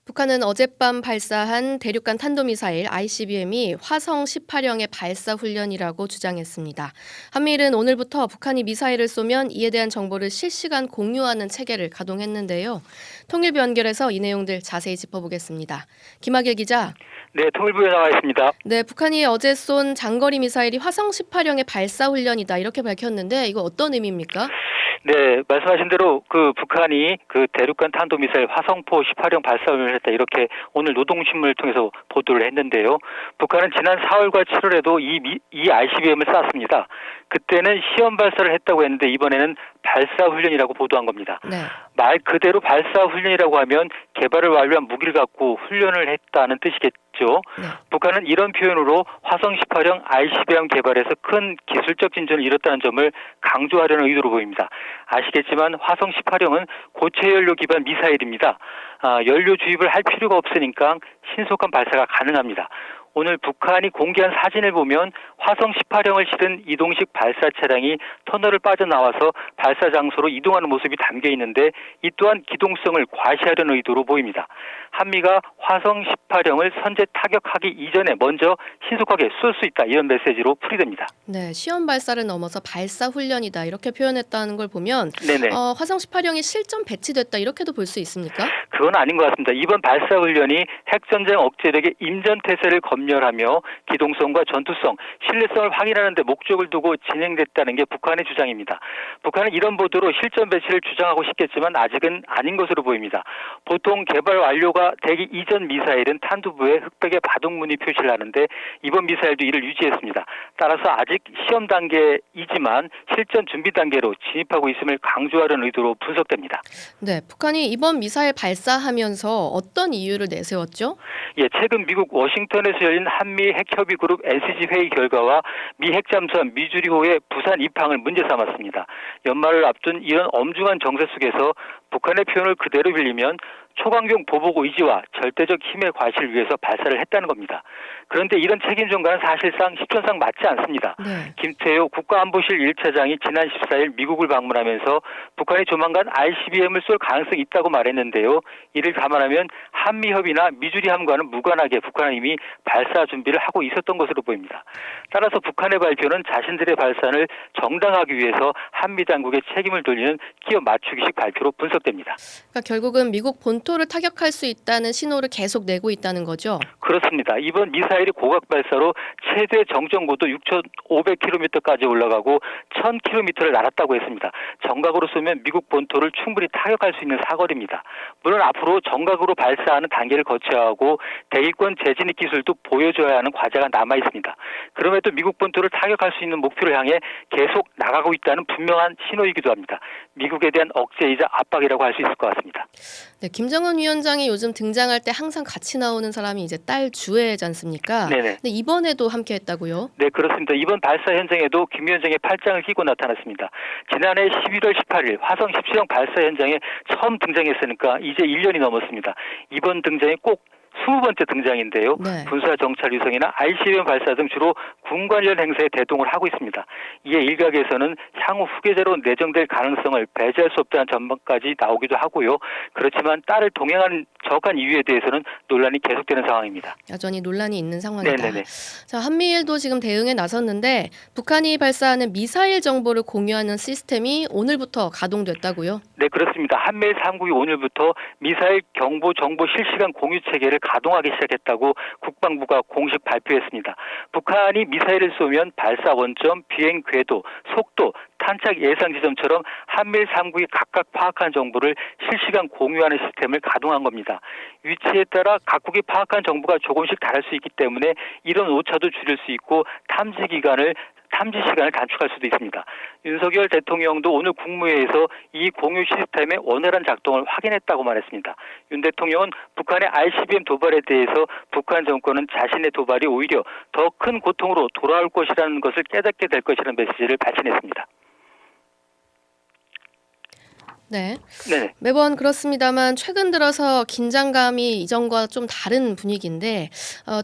북한은 어젯밤 발사한 대륙간 탄도미사일 ICBM이 화성 18형의 발사 훈련이라고 주장했습니다. 한미일은 오늘부터 북한이 미사일을 쏘면 이에 대한 정보를 실시간 공유하는 체계를 가동했는데요. 통일부 연결해서 이 내용들 자세히 짚어보겠습니다. 김학일 기자. 네, 통일부에 나와 있습니다. 네, 북한이 어제 쏜 장거리 미사일이 화성 18형의 발사 훈련이다 이렇게 밝혔는데 이거 어떤 의미입니까? 네, 말씀하신 대로 북한이 대륙간 탄도미사일 화성포 18형 발사를 했다 이렇게 오늘 노동신문을 통해서 보도를 했는데요. 북한은 지난 4월과 7월에도 이 ICBM을 쐈습니다. 그때는 시험 발사를 했다고 했는데 이번에는 발사 훈련이라고 보도한 겁니다. 네. 말 그대로 발사 훈련이라고 하면 개발을 완료한 무기를 갖고 훈련을 했다는 뜻이겠죠. 네. 북한은 이런 표현으로 화성 18형 ICBM 개발에서 큰 기술적 진전을 이뤘다는 점을 강조하려는 의도로 보입니다. 아시겠지만 화성 18형은 고체 연료 기반 미사일입니다. 연료 주입을 할 필요가 없으니까 신속한 발사가 가능합니다. 오늘 북한이 공개한 사진을 보면 화성 18형을 실은 이동식 발사 차량이 터널을 빠져나와서 발사 장소로 이동하는 모습이 담겨 있는데 이 또한 기동성을 과시하려는 의도로 보입니다. 한미가 화성 18형을 선제 타격하기 이전에 먼저 신속하게 쏠 수 있다 이런 메시지로 풀이됩니다. 네, 시험 발사를 넘어서 발사 훈련이다 이렇게 표현했다는 걸 보면 네네. 화성 18형이 실전 배치됐다 이렇게도 볼 수 있습니까? 그건 아닌 것 같습니다. 이번 발사 훈련이 핵전쟁 억제력의 임전태세를 검열하며 기동성과 전투성, 신뢰성을 확인하는 데 목적을 두고 진행됐다는 게 북한의 주장입니다. 북한은 이런 보도로 실전 배치를 주장하고 싶겠지만 아직은 아닌 것으로 보입니다. 보통 개발 완료가 되기 이전 미사일은 탄두부에 흑백의 바둑무늬 표시를 하는데 이번 미사일도 이를 유지했습니다. 따라서 아직 시험 단계이지만 실전 준비 단계로 진입하고 있음을 강조하려는 의도로 분석됩니다. 네, 북한이 이번 미사일 발사하면서 어떤 이유를 내세웠죠? 예, 최근 미국 워싱턴에서 열린 한미 핵협의 그룹 NCG 회의 결과와 미 핵잠수함 미주리호의 부산 입항을 문제 삼았습니다. 연말을 앞둔 이런 엄중한 정세 속에서 북한의 표현을 그대로 빌리면 초강경 보복 의지와 절대적 힘의 과시를 위해서 발사를 했다는 겁니다. 그런데 이런 책임 전가는 사실상 시촌상 맞지 않습니다. 네. 김태효 국가안보실 1차장이 지난 14일 미국을 방문하면서 북한이 조만간 ICBM을 쏠 가능성이 있다고 말했는데요. 이를 감안하면 한미협의나 미주리함과는 무관하게 북한은 이미 발사 준비를 하고 있었던 것으로 보입니다. 따라서 북한의 발표는 자신들의 발사를 정당하기 위해서 한미 당국의 책임을 돌리는 끼워 맞추기식 발표로 분석됩니다. 그러니까 결국은 미국 본토를 타격할 수 있다는 신호를 계속 내고 있다는 거죠? 그렇습니다. 이번 미사일이 고각 발사로 최대 정정 고도 6,500km까지 올라가고 1,000km를 날았다고 했습니다. 정각으로 쏘면 미국 본토를 충분히 타격할 수 있는 사거리입니다. 물론 앞으로 정각으로 발사하는 단계를 거쳐야 하고 대기권 재진입 기술도 보여줘야 하는 과제가 남아 있습니다. 그럼에도 미국 본토를 타격할 수 있는 목표를 향해 계속 나가고 있다는 분명한 신호이기도 합니다. 미국에 대한 억제이자 압박이라고 할 수 있을 것 같습니다. 네, 김정은 위원장이 요즘 등장할 때 항상 같이 나오는 사람이 이제 딸 주애지 않습니까? 네네. 근데 이번에도 함께 했다고요? 네, 그렇습니다. 이번 발사 현장에도 김 위원장의 팔짱을 끼고 나타났습니다. 지난해 11월 18일 화성 17형 발사 현장에 처음 등장했으니까 이제 1년이 넘었습니다. 이번 등장이 꼭 20번째 등장인데요. 네. 군사 정찰 위성이나 ICBM 발사 등 주로 군 관련 행사에 대동을 하고 있습니다. 이에 일각에서는 향후 후계자로 내정될 가능성을 배제할 수 없다는 전망까지 나오기도 하고요. 그렇지만 딸을 동행하는 정확한 이유에 대해서는 논란이 계속되는 상황입니다. 여전히 논란이 있는 상황이다. 네네네. 자, 한미일도 지금 대응에 나섰는데 북한이 발사하는 미사일 정보를 공유하는 시스템이 오늘부터 가동됐다고요? 네, 그렇습니다. 한미일 3국이 오늘부터 미사일 경보 정보 실시간 공유 체계를 가동하기 시작했다고 국방부가 공식 발표했습니다. 북한이 미사일을 쏘면 발사 원점, 비행 궤도, 속도, 탄착 예상 지점처럼 한미일 3국이 각각 파악한 정보를 실시간 공유하는 시스템을 가동한 겁니다. 위치에 따라 각국이 파악한 정보가 조금씩 다를 수 있기 때문에 이런 오차도 줄일 수 있고 탐지 시간을 단축할 수도 있습니다. 윤석열 대통령도 오늘 국무회의에서 이 공유 시스템의 원활한 작동을 확인했다고 말했습니다. 윤 대통령은 북한의 ICBM 도발에 대해서 북한 정권은 자신의 도발이 오히려 더 큰 고통으로 돌아올 것이라는 것을 깨닫게 될 것이라는 메시지를 발신했습니다. 네. 네. 매번 그렇습니다만 최근 들어서 긴장감이 이전과 좀 다른 분위기인데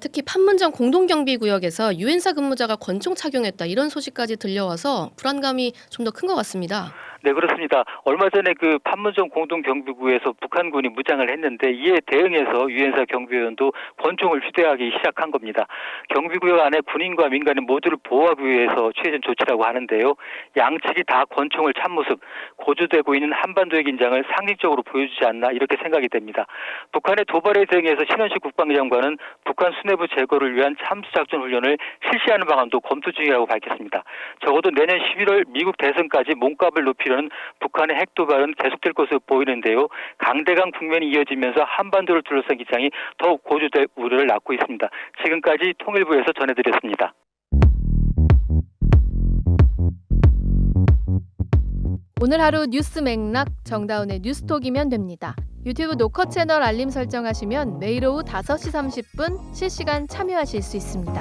특히 판문점 공동경비구역에서 유엔사 근무자가 권총 착용했다 이런 소식까지 들려와서 불안감이 좀 더 큰 것 같습니다. 네, 그렇습니다. 얼마 전에 그 판문점 공동경비구에서 북한군이 무장을 했는데 이에 대응해서 유엔사 경비원도 권총을 휴대하기 시작한 겁니다. 경비구역 안에 군인과 민간인 모두를 보호하기 위해서 취해진 조치라고 하는데요. 양측이 다 권총을 찬 모습, 고조되고 있는 한반도의 긴장을 상징적으로 보여주지 않나 이렇게 생각이 됩니다. 북한의 도발에 대응해서 신원식 국방장관은 북한 수뇌부 제거를 위한 참수작전 훈련을 실시하는 방안도 검토 중이라고 밝혔습니다. 적어도 내년 11월 미국 대선까지 몸값을 높이려는 북한의 핵 도발은 계속될 것으로 보이는데요. 강대강 국면이 이어지면서 한반도를 둘러싼 긴장이 더욱 고조될 우려를 낳고 있습니다. 지금까지 통일부에서 전해드렸습니다. 오늘 하루 뉴스 맥락 정다운의 뉴스톡이면 됩니다. 유튜브 노컷 채널 알림 설정하시면 매일 오후 5시 30분 실시간 참여하실 수 있습니다.